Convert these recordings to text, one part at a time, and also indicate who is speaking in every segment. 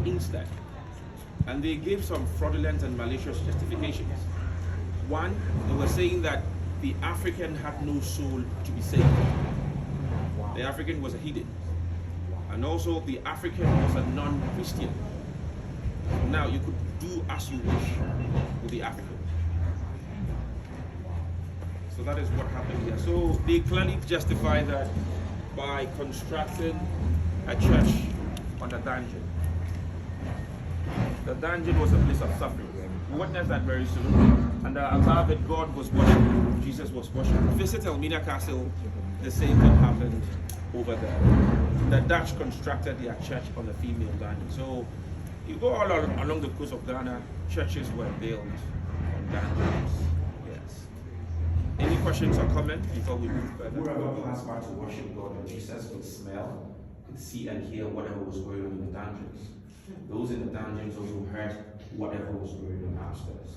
Speaker 1: instead. And they gave some fraudulent and malicious justifications. One, they were saying that the African had no soul to be saved. The African was a heathen. And also the African was a non-Christian. Now you could do as you wish with the African. So that is what happened here. So they clearly justify that by constructing a church on a dungeon. The dungeon was a place of suffering. We witnessed that very soon. And above it, God was worshipped. Jesus was worshipped. Visit Elmina Castle, the same thing happened over there. The Dutch constructed their church on the female dungeon. So you go all along the coast of Ghana, churches were built on dungeons. Yes. Any questions or comments before we move further?
Speaker 2: Whoever passed by to worship God and Jesus could smell, could see and hear whatever was going on in the dungeons. Those in the dungeons also heard whatever was going on upstairs.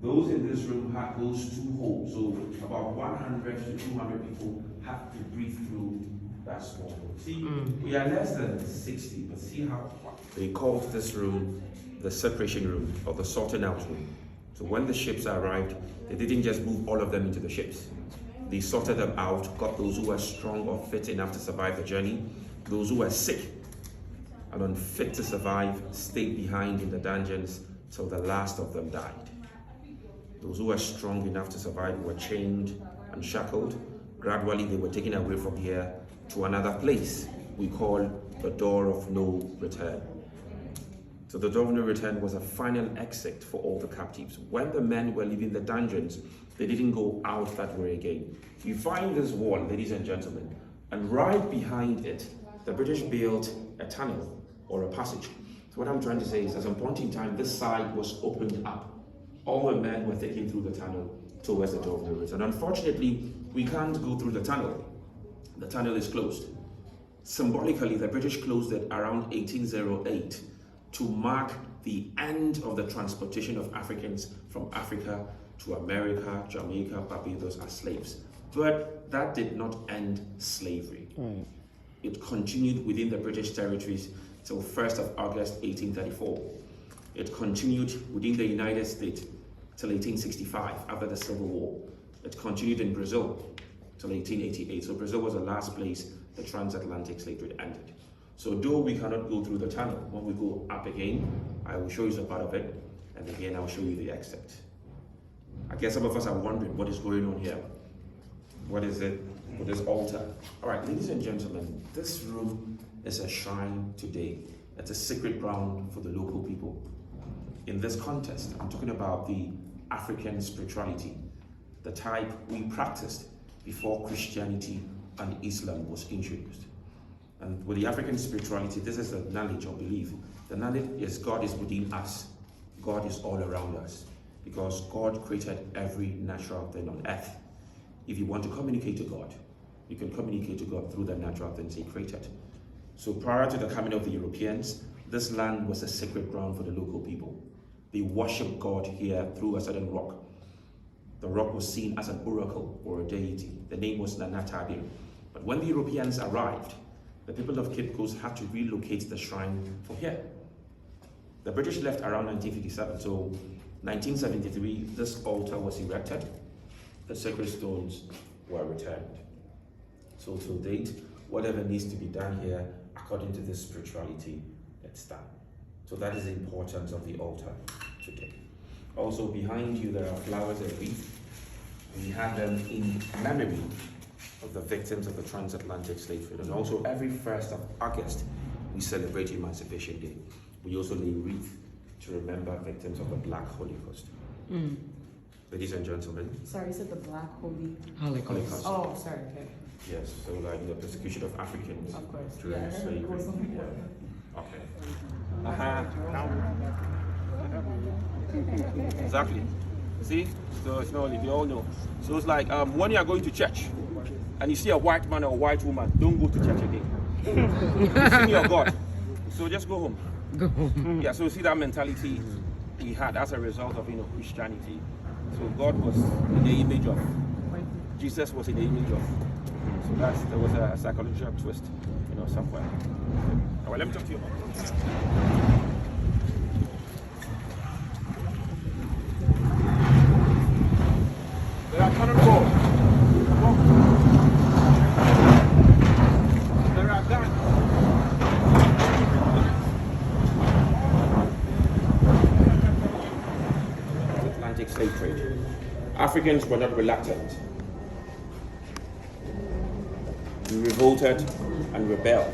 Speaker 2: Those in this room had those two holes, so about 100 to 200 people have to breathe through that small hole. See, we are less than 60, but see how they called this room the separation room or the sorting out room. So when the ships arrived, they didn't just move all of them into the ships. They sorted them out, got those who were strong or fit enough to survive the journey, those who were sick and unfit to survive stayed behind in the dungeons till the last of them died. Those who were strong enough to survive were chained and shackled. Gradually they were taken away from here to another place we call the door of no return. So the door of no return was a final exit for all the captives. When the men were leaving the dungeons, they didn't go out that way again. You find this wall, ladies and gentlemen, and right behind it, the British built a tunnel or a passage. So what I'm trying to say is, at some point in time, this side was opened up. All the men were taken through the tunnel towards the door of no return. Unfortunately, we can't go through the tunnel. The tunnel is closed. Symbolically, the British closed it around 1808 to mark the end of the transportation of Africans from Africa to America, Jamaica, Barbados as slaves. But that did not end slavery. It continued within the British territories till 1st of August 1834. It continued within the United States till 1865 after the Civil War. It continued in Brazil till 1888. So Brazil was the last place the transatlantic slave trade ended. So though we cannot go through the tunnel, when we go up again, I will show you some part of it, and again I'll show you the exit. I guess some of us are wondering what is going on here. What is it with this altar? All right, ladies and gentlemen, this room is a shrine today. It's a sacred ground for the local people. In this context, I'm talking about the African spirituality, the type we practiced before Christianity and Islam was introduced. And with the African spirituality, this is the knowledge or belief. The knowledge is God is within us. God is all around us, because God created every natural thing on earth. If you want to communicate to God, you can communicate to God through the natural things He created. So prior to the coming of the Europeans, this land was a sacred ground for the local people. They worshiped God here through a certain rock. The rock was seen as an oracle or a deity. The name was Nanatadim. But when the Europeans arrived, the people of Cape Coast had to relocate the shrine from here. The British left around 1957, so 1973, this altar was erected. The sacred stones were returned. So to date, whatever needs to be done here, according to this spirituality, it's done. So that is the importance of the altar today. Also behind you, there are flowers and wreaths. We have them in memory of the victims of the transatlantic slave trade. And also every 1st of August, we celebrate Emancipation Day. We also lay wreaths to remember victims of the Black Holocaust. Ladies and gentlemen.
Speaker 3: Sorry, you said the Black
Speaker 4: Holocaust.
Speaker 3: Oh, sorry, okay.
Speaker 2: Yes, so like the persecution of Africans
Speaker 3: Of course.
Speaker 2: during
Speaker 3: Yeah, I heard
Speaker 2: slavery.
Speaker 3: it was something.
Speaker 2: Okay.
Speaker 1: Exactly. See? So it's not only, we all know. So it's like when you are going to church and you see a white man or a white woman, don't go to church again. You see your God. So just go home.
Speaker 4: Go home.
Speaker 1: Yeah, so see that mentality we had as a result of Christianity. So God was in the image of, Jesus was in the image of. So there was a psychological twist, somewhere. All right, let me talk to you about it. Africans were not reluctant. We revolted and rebelled.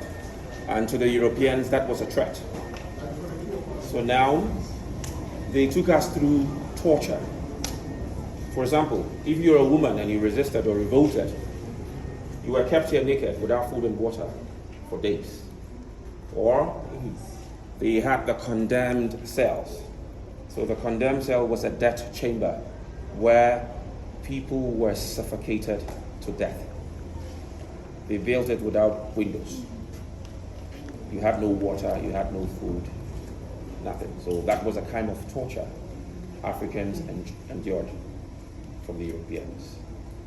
Speaker 1: And to the Europeans, that was a threat. So now, they took us through torture. For example, if you're a woman and you resisted or revolted, you were kept here naked without food and water for days. Or they had the condemned cells. So the condemned cell was a death chamber where people were suffocated to death. They built it without windows. You had no water, you had no food, nothing. So that was a kind of torture Africans endured from the Europeans.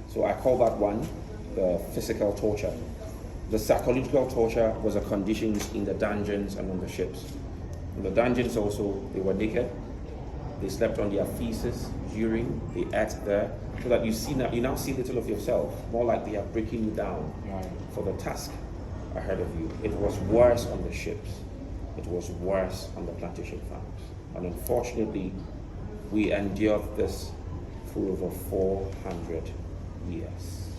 Speaker 1: So I call that one the physical torture. The psychological torture was the conditions in the dungeons and on the ships. In the dungeons also, they were naked. They slept on their feces, urine, they ate there, so that you now see little of yourself, more like they are breaking you down for the task ahead of you. It was worse on the ships. It was worse on the plantation farms. And unfortunately, we endured this for over 400 years.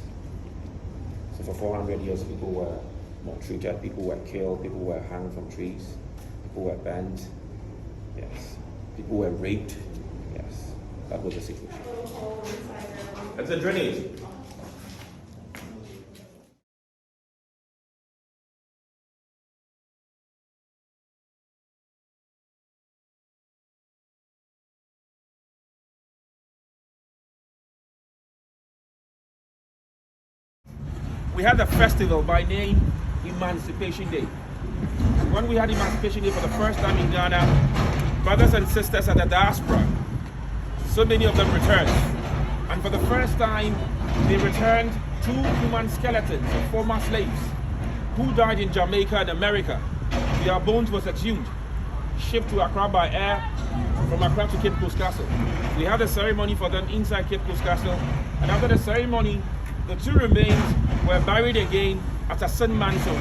Speaker 1: So for 400 years, people were maltreated, people were killed, people were hanged from trees, people were burned, yes. People were raped, yes. That was the situation. That's a drainage. We had a festival by name Emancipation Day. When we had Emancipation Day for the first time in Ghana, brothers and sisters at the diaspora, so many of them returned. And for the first time, they returned 2 human skeletons of former slaves who died in Jamaica and America. Their bones was exhumed, shipped to Accra by air, from Accra to Cape Coast Castle. We had a ceremony for them inside Cape Coast Castle, and after the ceremony, the 2 remains were buried again at St. Manso.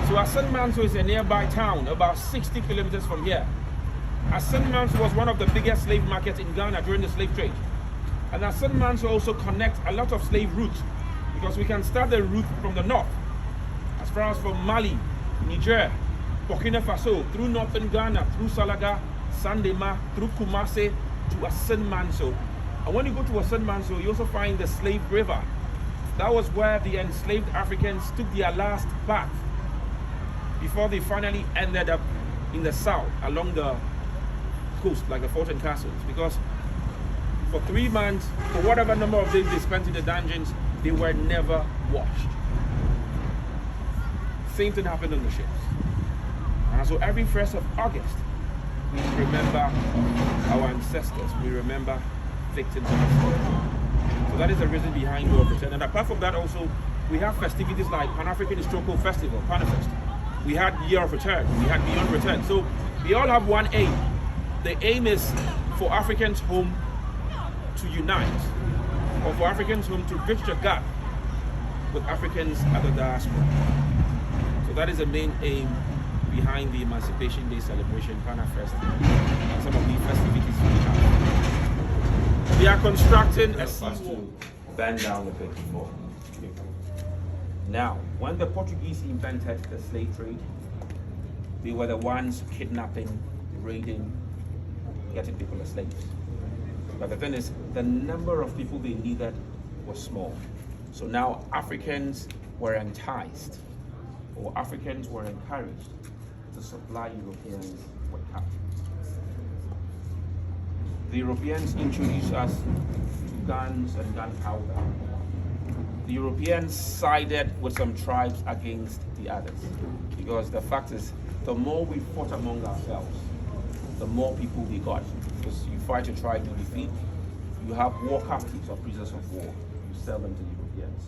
Speaker 1: So St. Manso is a nearby town, about 60 kilometers from here. St. Manso was one of the biggest slave markets in Ghana during the slave trade. And St. Manso also connects a lot of slave routes, because we can start the route from the north, as far as from Mali, Niger, Burkina Faso, through northern Ghana, through Salaga, Sandema, through Kumasi to St. Manso. And when you go to St. Manso, you also find the slave river. That was where the enslaved Africans took their last bath before they finally ended up in the south along the coast, like the fort and castles. Because for 3 months, for whatever number of days they spent in the dungeons, they were never washed. Same thing happened on the ships. And so every 1st of August, we remember our ancestors. We remember victims of the slave. So that is the reason behind War of Return. And apart from that also, we have festivities like Pan-African Historical Festival, Panafest. We had Year of Return, we had Beyond Return. So we all have one aim. The aim is for Africans home to unite, or for Africans home to bridge the gap with Africans at the diaspora. So that is the main aim behind the Emancipation Day celebration, Panafest, and some of the festivities we have. We are constructing a seawall.
Speaker 2: Bend down a bit before.
Speaker 1: Now, when the Portuguese invented the slave trade, they were the ones kidnapping, raiding, getting people as slaves. But the thing is, the number of people they needed was small. So now Africans were enticed, or Africans were encouraged to supply Europeans with captives. The Europeans introduced us to guns and gunpowder. The Europeans sided with some tribes against the others, because the fact is, the more we fought among ourselves, the more people we got. Because you fight a tribe to defeat, you have war captives or prisoners of war. You sell them to the Europeans.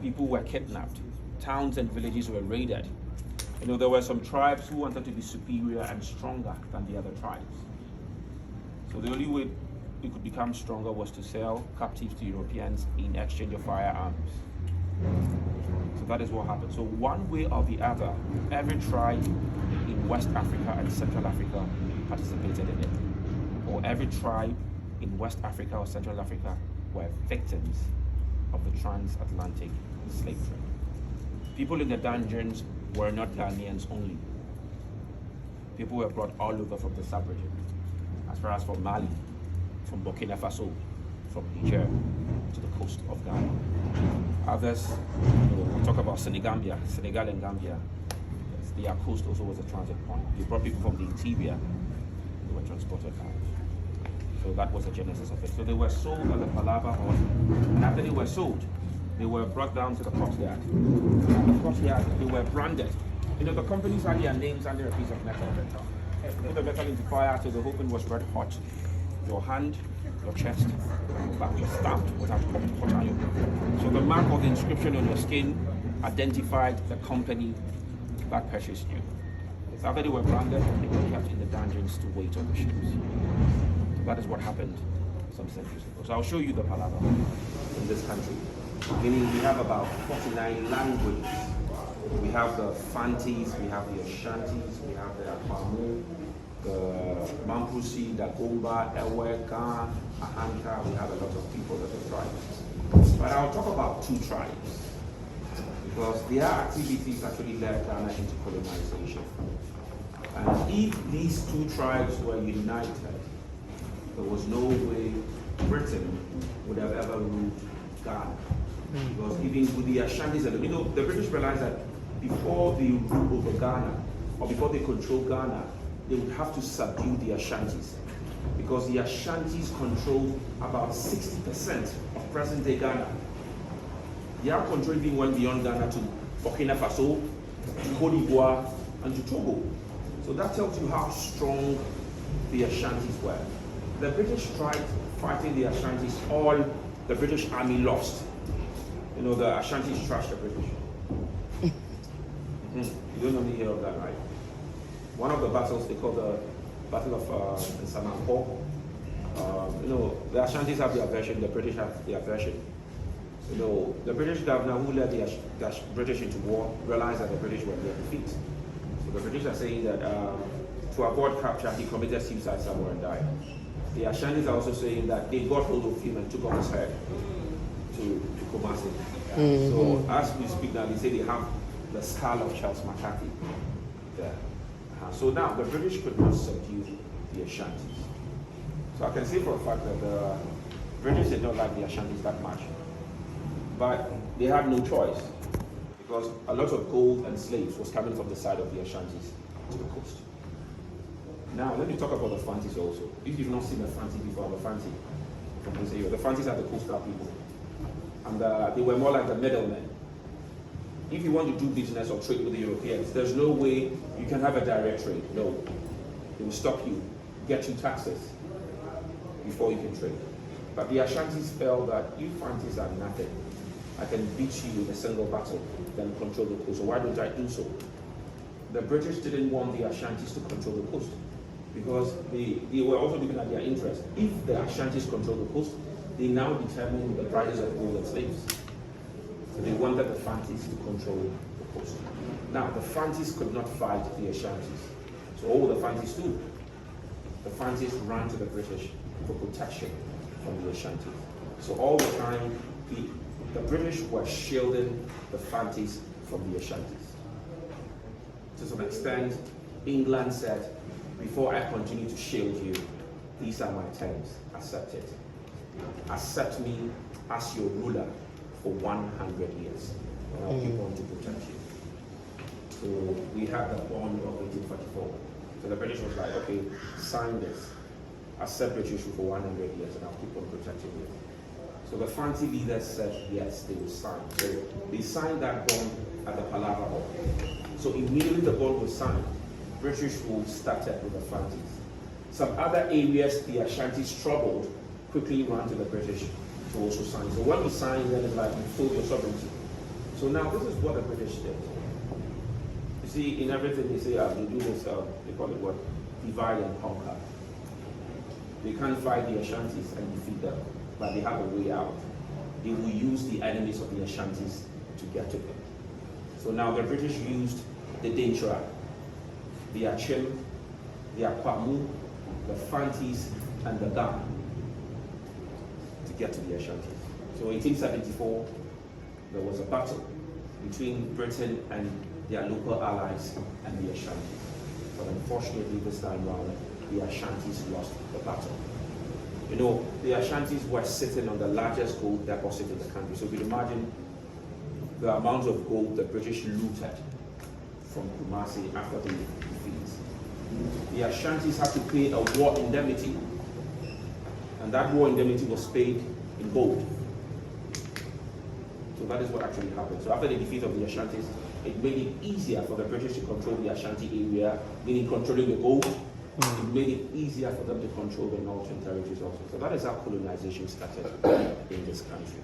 Speaker 1: People were kidnapped. Towns and villages were raided. You know, there were some tribes who wanted to be superior and stronger than the other tribes. So the only way we could become stronger was to sell captives to Europeans in exchange of firearms. So that is what happened. So one way or the other, every tribe in West Africa and Central Africa participated in it. Or every tribe in West Africa or Central Africa
Speaker 2: were victims of the transatlantic slave trade. People in the dungeons were not Ghanaians only. People were brought all over from the sub-region, as far as from Mali, from Burkina Faso, from Niger to the coast of Ghana. Others, we'll talk about Senegal and Gambia. Yes, their coast also was a transit point. They brought people from the interior, they were transported out. So that was the genesis of it. So they were sold at the Palava Hall, and after they were sold, they were brought down to the courtyard. At the courtyard, they were branded. The companies had their names under a piece of metal. Put the metal into fire so the whole thing was red hot. Your hand, your chest, your back was stamped without hot iron. So the mark of the inscription on your skin identified the company that purchased you. So after they were branded, they were kept in the dungeons to wait on the ships. So that is what happened some centuries ago. So I'll show you the Palava in this country. Meaning we have about 49 languages. We have the Fantis, we have the Ashantis, we have the Akwamu, the Mampusi, the Gomba, Ewe, Ga, Ahanka. We have a lot of people that are tribes. But I'll talk about two tribes because their activities actually led Ghana into colonization. And if these two tribes were united, there was no way Britain would have ever ruled Ghana. Because even with the Ashantis, the British realized that before they rule over Ghana, or before they control Ghana, they would have to subdue the Ashantis. Because the Ashantis control about 60% of present-day Ghana. Their control even went beyond Ghana to Burkina Faso, to Cote d'Ivoire, and to Togo. So that tells you how strong the Ashantis were. The British tried fighting the Ashantis, all the British army lost. The Ashantis trashed the British. You don't normally hear of that, right? One of the battles they call the Battle of Emancipation. The Ashantis have their version, the British have their version. The British governor who led the British into war realized that the British were near defeat. So the British are saying that to avoid capture, he committed suicide somewhere and died. The Ashantis are also saying that they got hold of him and took off his head to Kumasi. So as we speak now, they say they have the skull of Charles McCarthy there. So now the British could not subdue the Ashantis. So I can say for a fact that the British did not like the Ashantis that much. But they had no choice because a lot of gold and slaves was coming from the side of the Ashantis to the coast. Now let me talk about the Fantis also. If you've not seen the Fanti before, the Fanti from this area, the Fantis are the coastal people. And they were more like the middlemen. If you want to do business or trade with the Europeans, there's no way you can have a direct trade. No. They will stop you, get you taxes before you can trade. But the Ashantis felt that you Fantis are nothing. I can beat you in a single battle, then control the coast. So why don't I do so? The British didn't want the Ashantis to control the coast because they were also looking at their interest. If the Ashantis control the coast, they now determine the prices of gold and slaves. So they wanted the Fantis to control the coast. Now, the Fantis could not fight the Ashantis. So all the Fantis do, the Fantis ran to the British for protection from the Ashantis. So all the time, the British were shielding the Fantis from the Ashantis. To some extent, England said, before I continue to shield you, these are my terms, accept it. Accept me as your ruler for 100 years, and I'll keep on to protect you. So we had the bond of 1844. So the British was like, okay, sign this. Accept British for 100 years, and I'll keep on protecting you. So the Fanti leaders said yes, they will sign. So they signed that bond at the Palava Hall. So immediately the bond was signed, British rule started with the Fantis. Some other areas the Ashantis struggled, quickly ran to the British to also sign. So when we sign, then it's like you full your sovereignty. So now this is what the British did. You see, in everything they say, they do this, they call it what? Divide and conquer. They can't fight the Ashantis and defeat them, but they have a way out. They will use the enemies of the Ashantis to get to them. So now the British used the Dintra, the Achim, the Akwamu, the Fantis, and the Ga to get to the Ashantis. So 1874, there was a battle between Britain and their local allies and the Ashantis. But unfortunately, this time round, the Ashantis lost the battle. You know, the Ashantis were sitting on the largest gold deposit in the country. So you can imagine the amount of gold the British looted from Kumasi after the defeat. The Ashantis had to pay a war indemnity, and that war indemnity was paid in gold. So that is what actually happened. So after the defeat of the Ashantis, it made it easier for the British to control the Ashanti area, meaning controlling the gold. It made it easier for them to control the northern territories also. So that is how colonization started in this country.